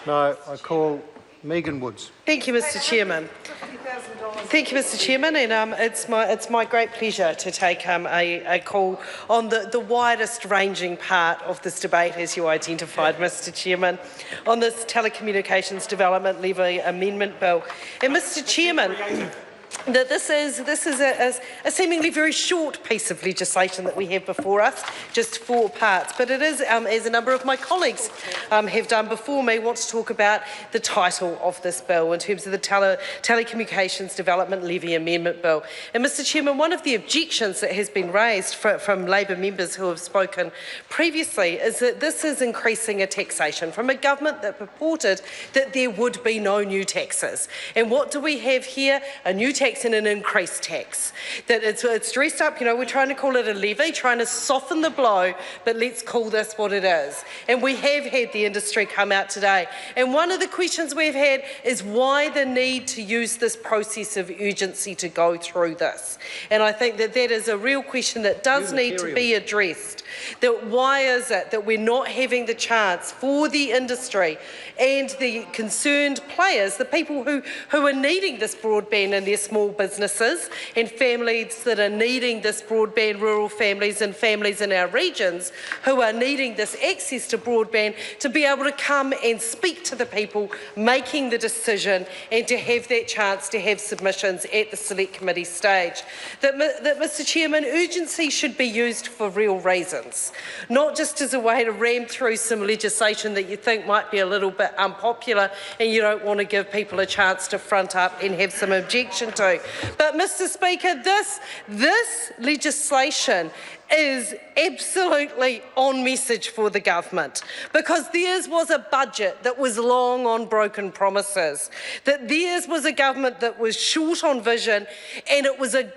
No, I call Megan Woods. Thank you, Mr. Chairman. Thank you, Mr. Chairman, and it's my great pleasure to take a call on the widest ranging part of this debate, as you identified, Mr. Chairman, on this Telecommunications Development Levy Amendment Bill. And Mr. Chairman, that this is a seemingly very short piece of legislation that we have before us, just 4 parts. But it is, as a number of my colleagues have done before me, want to talk about the title of this bill in terms of the Telecommunications Development Levy Amendment Bill. And Mr. Chairman, one of the objections that has been raised from Labor members who have spoken previously is that this is increasing a taxation from a government that purported that there would be no new taxes. And what do we have here? A new tax and an increased tax. That it's dressed up, we're trying to call it a levy, trying to soften the blow, but let's call this what it is. And we have had the industry come out today. And one of the questions we've had is why the need to use this process of urgency to go through this. And I think that that is a real question that does need to be addressed. That why is it that we're not having the chance for the industry and the concerned players, the people who are needing this broadband in their small businesses and families that are needing this broadband, rural families and families in our regions who are needing this access to broadband, to be able to come and speak to the people making the decision and to have that chance to have submissions at the Select Committee stage. That Mr. Chairman, urgency should be used for real reasons, not just as a way to ram through some legislation that you think might be a little bit unpopular and you don't want to give people a chance to front up and have some objection to. But Mr. Speaker, this legislation is absolutely on message for the government, because theirs was a budget that was long on broken promises, that theirs was a government that was short on vision, and it was a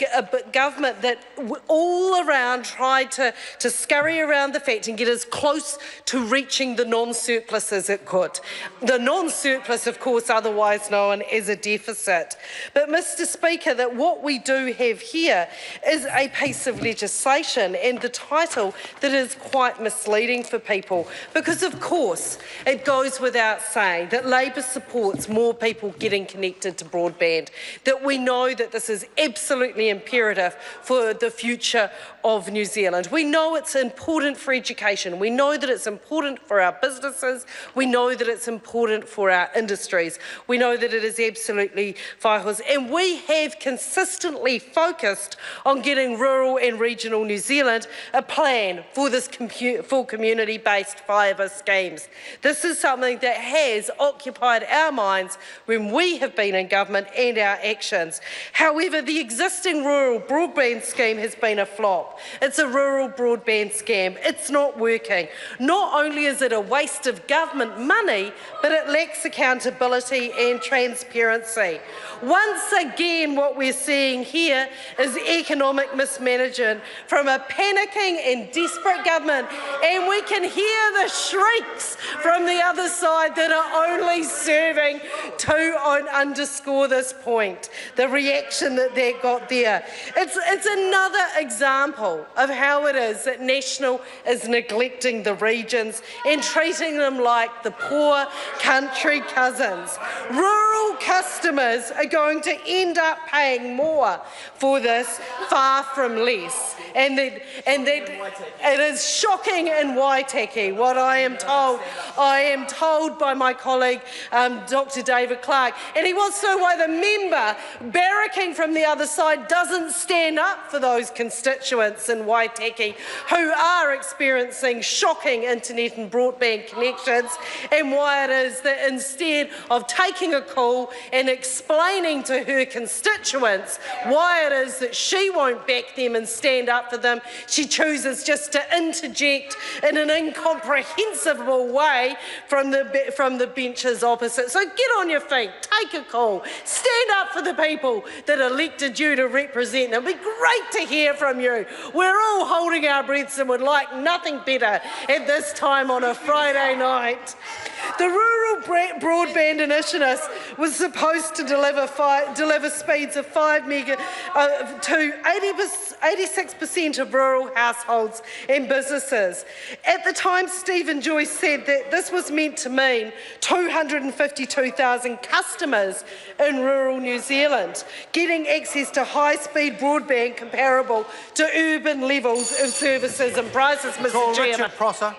government that all around tried to scurry around the fact and get as close to reaching the non-surplus as it could. The non-surplus, of course, otherwise known as a deficit. But Mr. Speaker, that what we do have here is a piece of legislation and the title that is quite misleading for people, because of course it goes without saying that Labor supports more people getting connected to broadband, that we know that this is absolutely imperative for the future of New Zealand. We know it's important for education, we know that it's important for our businesses, we know that it's important for our industries, we know that it is absolutely vital, and we have consistently focused on getting rural and regional New Zealand a plan for this full community-based fibre schemes. This is something that has occupied our minds when we have been in government and our actions. However, the existing rural broadband scheme has been a flop. It's a rural broadband scam. It's not working. Not only is it a waste of government money, but it lacks accountability and transparency. Once again, what we're seeing here is economic mismanagement from a panicking and desperate government, and we can hear the shrieks from the other side that are only serving to underscore this point, the reaction that got there. It's another example of how it is that National is neglecting the regions and treating them like the poor country cousins. Rural customers are going to end up paying more for this, far from less. And that it is shocking in Waitaki, what I am told. I am told by my colleague, Dr. David Clark, and he wants to know why the member barracking from the other side doesn't stand up for those constituents in Waitaki who are experiencing shocking internet and broadband connections, and why it is that instead of taking a call and explaining to her constituents why it is that she won't back them and stand up for them, she chooses just to interject in an incomprehensible way from the benches opposite. So get on your feet, take a call, stand up for the people that elected you to represent them. It'd be great to hear from you. We're all holding our breaths and would like nothing better at this time on a Friday night. The rural broadband initiative was supposed to deliver speeds of 5 meg to 86% of rural households and businesses. At the time, Stephen Joyce said that this was meant to mean 252,000 customers in rural New Zealand getting access to high-speed broadband comparable to urban levels of services and prices, Mr. Chairman. Richard Prosser.